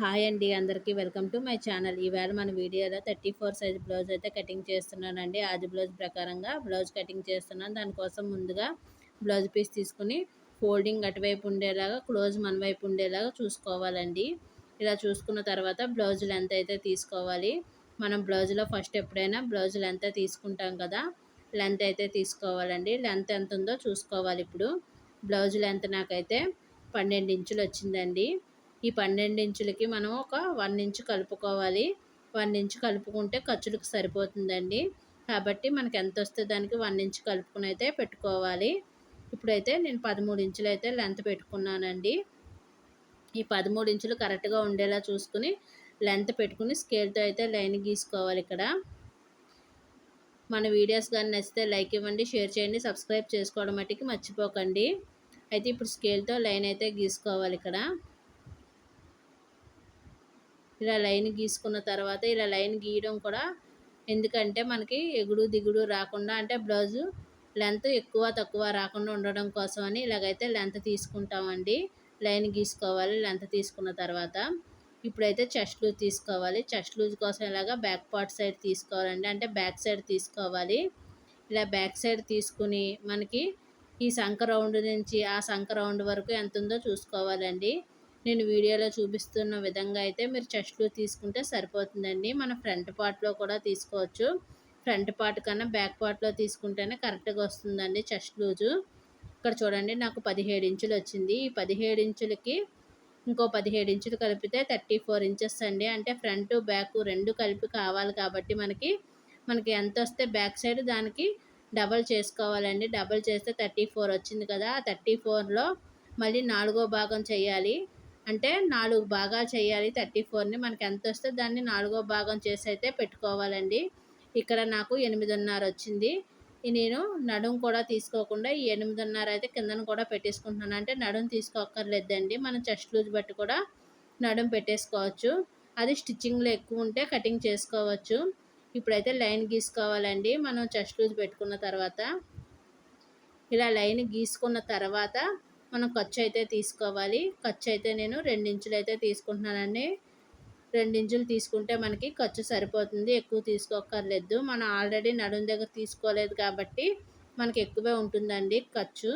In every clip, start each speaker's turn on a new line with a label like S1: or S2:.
S1: Hi అండి, అందరికీ welcome to my channel. ఈవేళ మన వీడియోలో 34 సైజ్ బ్లౌజ్ అయితే కటింగ్ చేస్తున్నానండి. ఆది బ్లౌజ్ ప్రకారంగా బ్లౌజ్ కటింగ్ చేస్తున్నాను. దానికోసం ముందుగా బ్లౌజ్ పీస్ తీసుకుని ఫోల్డింగ్ అటువైపు ఉండేలాగా, క్లోజ్ మన వైపు ఉండేలాగా చూసుకోవాలండి. ఇలా చూసుకున్న తర్వాత బ్లౌజ్ లెంత్ అయితే తీసుకోవాలి. మనం బ్లౌజ్లో ఫస్ట్ ఎప్పుడైనా బ్లౌజ్ లెంత్ తీసుకుంటాం కదా, లెంత్ అయితే తీసుకోవాలండి. లెంత్ ఎంత ఉందో చూసుకోవాలి. ఇప్పుడు బ్లౌజ్ లెంత్ నాకైతే 12 ఇంచులు వచ్చిందండి. ఈ 12 ఇంచులకి మనం ఒక 1 ఇంచు కలుపుకోవాలి. 1 ఇంచు కలుపుకుంటే ఖర్చులకు సరిపోతుందండి. కాబట్టి మనకి ఎంత వస్తే దానికి 1 ఇంచు కలుపుకుని అయితే పెట్టుకోవాలి. ఇప్పుడైతే నేను 13 ఇంచులు అయితే లెంత్ పెట్టుకున్నానండి. ఈ 13 ఇంచులు కరెక్ట్గా ఉండేలా చూసుకుని లెంత్ పెట్టుకుని స్కేల్తో అయితే లైన్ గీసుకోవాలి. ఇక్కడ మన వీడియోస్ కానీ నచ్చితే లైక్ ఇవ్వండి, షేర్ చేయండి, సబ్స్క్రైబ్ చేసుకోవడం మట్టికి మర్చిపోకండి. అయితే ఇప్పుడు స్కేల్తో లైన్ అయితే గీసుకోవాలి. ఇక్కడ ఇలా లైన్ గీసుకున్న తర్వాత ఇలా లైన్ గీయడం కూడా ఎందుకంటే మనకి ఎగుడు దిగుడు రాకుండా, అంటే బ్లౌజు లెంత్ ఎక్కువ తక్కువ రాకుండా ఉండడం కోసం అని ఇలాగైతే లెంత్ తీసుకుంటామండి. లైన్ గీసుకోవాలి. లెంత్ తీసుకున్న తర్వాత ఇప్పుడైతే చెస్ట్ లూజ్ తీసుకోవాలి. చెస్ట్ లూజ్ కోసం ఇలాగా బ్యాక్ పార్ట్ సైడ్ తీసుకోవాలండి, అంటే బ్యాక్ సైడ్ తీసుకోవాలి. ఇలా బ్యాక్ సైడ్ తీసుకుని మనకి ఈ సంక రౌండ్ నుంచి ఆ సంక రౌండ్ వరకు ఎంత ఉందో చూసుకోవాలండి. నేను వీడియోలో చూపిస్తున్న విధంగా అయితే మీరు చెస్ట్ లూజ్ తీసుకుంటే సరిపోతుందండి. మన ఫ్రంట్ పార్ట్లో కూడా తీసుకోవచ్చు. ఫ్రంట్ పార్ట్ కన్నా బ్యాక్ పార్ట్లో తీసుకుంటేనే కరెక్ట్గా వస్తుందండి చెస్ట్ లూజు. ఇక్కడ చూడండి, నాకు 17 ఇంచులు వచ్చింది. ఈ 17 ఇంచులకి ఇంకో 17 ఇంచులు కలిపితే 34 ఇంచెస్ అండి. అంటే ఫ్రంట్ బ్యాక్ రెండు కలిపి కావాలి కాబట్టి మనకి ఎంత వస్తే బ్యాక్ సైడ్ దానికి డబల్ చేసుకోవాలండి. డబల్ చేస్తే 34 వచ్చింది కదా, ఆ 34లో మళ్ళీ 4వ భాగం చేయాలి. అంటే 4 భాగాలు చేయాలి 34ని. మనకి ఎంత వస్తే దాన్ని 4వ భాగం చేసి అయితే పెట్టుకోవాలండి. ఇక్కడ నాకు 8.5 వచ్చింది. నేను నడుం కూడా తీసుకోకుండా ఈ 8.5 అయితే కిందను కూడా పెట్టేసుకుంటున్నాను. అంటే నడుం తీసుకోక్కర్లేదండి, మనం చెస్ట్ లూజ్ బట్టి కూడా నడుం పెట్టేసుకోవచ్చు. అది స్టిచ్చింగ్లో ఎక్కువ ఉంటే కటింగ్ చేసుకోవచ్చు. ఇప్పుడైతే లైన్ గీసుకోవాలండి. మనం చెస్ట్ లూజ్ పెట్టుకున్న తర్వాత ఇలా లైన్ గీసుకున్న తర్వాత మనం ఖర్చు అయితే తీసుకోవాలి. ఖర్చు అయితే నేను 2 ఇంచులు అయితే తీసుకుంటున్నానండి. 2 ఇంచులు తీసుకుంటే మనకి ఖర్చు సరిపోతుంది, ఎక్కువ తీసుకోక్కర్లేదు. మనం ఆల్రెడీ నడుం దగ్గర తీసుకోలేదు కాబట్టి మనకి ఎక్కువే ఉంటుందండి ఖర్చు.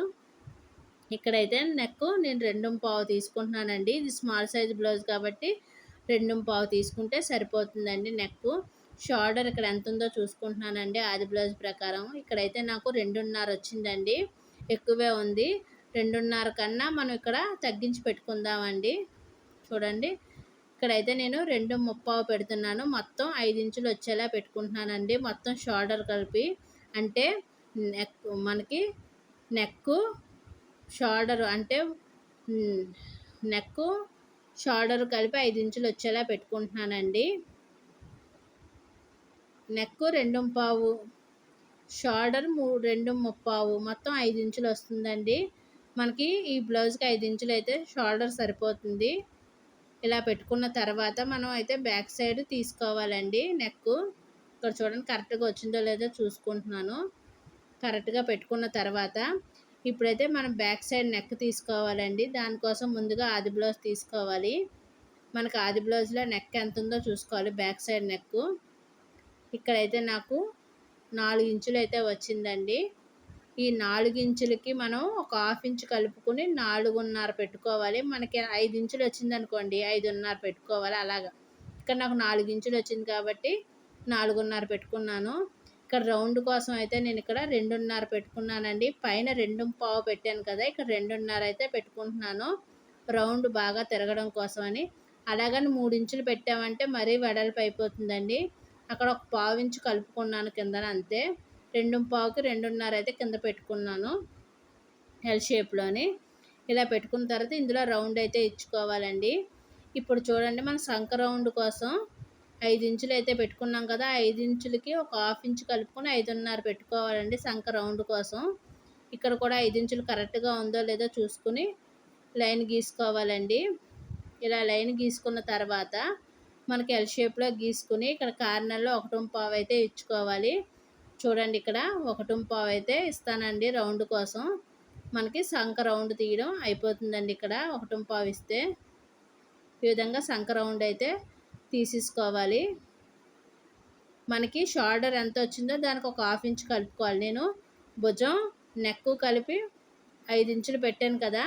S1: ఇక్కడైతే నెక్ నేను 2.5 తీసుకుంటున్నానండి. ఇది స్మాల్ సైజ్ బ్లౌజ్ కాబట్టి 2.5 తీసుకుంటే సరిపోతుందండి. నెక్ షోల్డర్ ఇక్కడ ఎంత ఉందో చూసుకుంటున్నానండి ఆది బ్లౌజ్ ప్రకారం. ఇక్కడైతే నాకు 2.5 వచ్చిందండి, ఎక్కువే ఉంది. 2.5 కన్నా మనం ఇక్కడ తగ్గించి పెట్టుకుందామండి. చూడండి, ఇక్కడైతే నేను 2.35 పెడుతున్నాను. మొత్తం 5 ఇంచులు వచ్చేలా పెట్టుకుంటున్నానండి, మొత్తం షోల్డర్ కలిపి. అంటే మనకి నెక్ షోల్డర్ అంటే నెక్ షోల్డర్ కలిపి 5 ఇంచులు వచ్చేలా పెట్టుకుంటున్నానండి. నెక్ 2.5, షోల్డర్ 2.35, మొత్తం 5 ఇంచులు వస్తుందండి. మనకి ఈ బ్లౌజ్కి 5 ఇంచులు అయితే షోల్డర్ సరిపోతుంది. ఇలా పెట్టుకున్న తర్వాత మనం అయితే బ్యాక్ సైడ్ తీసుకోవాలండి. నెక్ ఇక్కడ చూడండి, కరెక్ట్గా వచ్చిందో లేదో చూసుకుంటున్నాను. కరెక్ట్గా పెట్టుకున్న తర్వాత ఇప్పుడైతే మనం బ్యాక్ సైడ్ నెక్ తీసుకోవాలండి. దానికోసం ముందుగా ఆది బ్లౌజ్ తీసుకోవాలి. మనకు ఆది బ్లౌజ్లో నెక్ ఎంత ఉందో చూసుకోవాలి. బ్యాక్ సైడ్ నెక్ ఇక్కడైతే నాకు 4 ఇంచులు అయితే వచ్చిందండి. ఈ 4 ఇంచులకి మనం ఒక 1/2 ఇంచు కలుపుకొని 4.5 పెట్టుకోవాలి. మనకి 5 ఇంచులు వచ్చిందనుకోండి, 5.5 పెట్టుకోవాలి. అలాగా ఇక్కడ నాకు 4 ఇంచులు వచ్చింది కాబట్టి 4.5 పెట్టుకున్నాను. ఇక్కడ రౌండ్ కోసం అయితే నేను ఇక్కడ 2.5 పెట్టుకున్నానండి. పైన 2.5 పెట్టాను కదా, ఇక్కడ 2.5 అయితే పెట్టుకుంటున్నాను, రౌండ్ బాగా తిరగడం కోసం అని. అలాగని 3 ఇంచులు పెట్టామంటే మరీ వెడల్పు అయిపోతుందండి. అక్కడ ఒక 1/4 ఇంచు కలుపుకున్నాను కిందన, అంతే. 2.5కి 2.5 అయితే కింద పెట్టుకున్నాను ఎల్ షేప్లోని. ఇలా పెట్టుకున్న తర్వాత ఇందులో రౌండ్ అయితే ఇచ్చుకోవాలండి. ఇప్పుడు చూడండి, మన సంక రౌండ్ కోసం 5 ఇంచులు అయితే పెట్టుకున్నాం కదా, 5 ఇంచులకి ఒక 1/2 ఇంచు కలుపుకొని 5.5 పెట్టుకోవాలండి సంక రౌండ్ కోసం. ఇక్కడ కూడా 5 ఇంచులు కరెక్ట్గా ఉందో లేదో చూసుకుని లైన్ గీసుకోవాలండి. ఇలా లైన్ గీసుకున్న తర్వాత మనకి ఎల్ షేప్లో గీసుకుని ఇక్కడ కార్నర్లో 1.5 అయితే ఇచ్చుకోవాలి. చూడండి, ఇక్కడ 1.5 అయితే ఇస్తానండి రౌండ్ కోసం. మనకి సంక రౌండ్ తీయడం అయిపోతుందండి ఇక్కడ 1.5 ఇస్తే. ఈ విధంగా సంక రౌండ్ అయితే తీసేసుకోవాలి. మనకి షోల్డర్ ఎంత వచ్చిందో దానికి ఒక 1/2 ఇంచ్ కలుపుకోవాలి. నేను భుజం నెక్ కలిపి 5 ఇంచులు పెట్టాను కదా,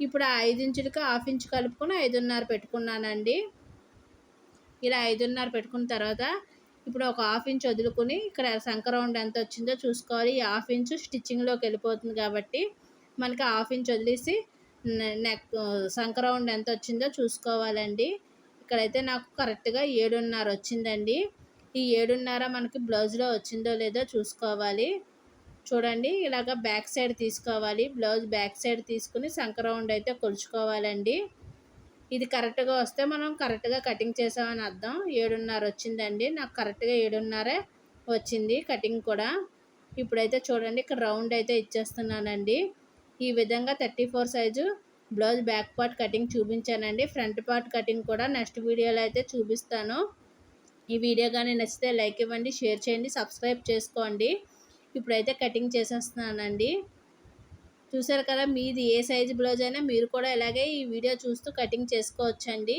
S1: ఇప్పుడు ఆ 5 ఇంచులకి 1/2 ఇంచ్ కలుపుకొని 5.5 పెట్టుకున్నానండి. ఇలా 5.5 పెట్టుకున్న తర్వాత ఇప్పుడు ఒక 1/2 ఇంచ్ వదులుకొని ఇక్కడ సంక రౌండ్ ఎంత వచ్చిందో చూసుకోవాలి. ఈ 1/2 ఇంచ్ స్టిచ్చింగ్లోకి వెళ్ళిపోతుంది కాబట్టి మనకి 1/2 ఇంచ్ వదిలేసి నెక్ సంక రౌండ్ ఎంత వచ్చిందో చూసుకోవాలండి. ఇక్కడైతే నాకు కరెక్ట్గా 7.5 వచ్చిందండి. ఈ 7.5 మనకి బ్లౌజ్లో వచ్చిందో లేదో చూసుకోవాలి. చూడండి, ఇలాగ బ్యాక్ సైడ్ తీసుకోవాలి. బ్లౌజ్ బ్యాక్ సైడ్ తీసుకుని సంక రౌండ్ అయితే కొలుచుకోవాలండి. ఇది కరెక్ట్గా వస్తే మనం కరెక్ట్గా కటింగ్ చేసామని అర్థం. 7.5 వచ్చిందండి. నాకు కరెక్ట్గా 7.5 వచ్చింది కటింగ్ కూడా. ఇప్పుడైతే చూడండి, ఇక్కడ రౌండ్ అయితే ఇచ్చేస్తున్నానండి. ఈ విధంగా 34 size blouse back part cutting చూపించానండి. ఫ్రంట్ పార్ట్ కటింగ్ కూడా నెక్స్ట్ వీడియోలో అయితే చూపిస్తాను. ఈ వీడియో కానీ నచ్చితే లైక్ ఇవ్వండి, షేర్ చేయండి, సబ్స్క్రైబ్ చేసుకోండి. ఇప్పుడైతే కటింగ్ చేసేస్తున్నానండి. చూసారు కదా, మీది ఏ సైజు బ్లౌజ్ అయినా మీరు కూడా ఇలాగే ఈ వీడియో చూస్తూ కటింగ్ చేసుకోవచ్చండి.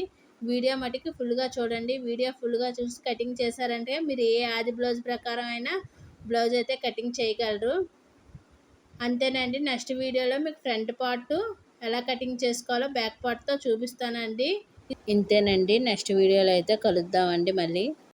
S1: వీడియో మటుకు ఫుల్గా చూడండి. వీడియో ఫుల్గా చూసి కటింగ్ చేశారంటే మీరు ఏ ఆది బ్లౌజ్ ప్రకారం అయినా బ్లౌజ్ అయితే కటింగ్ చేయగలరు. అంతేనండి. నెక్స్ట్ వీడియోలో మీకు ఫ్రంట్ పార్ట్ ఎలా కటింగ్ చేసుకోవాలో బ్యాక్ పార్ట్తో చూపిస్తానండి. ఇంతేనండి. నెక్స్ట్ వీడియోలో అయితే కలుద్దామండి మళ్ళీ.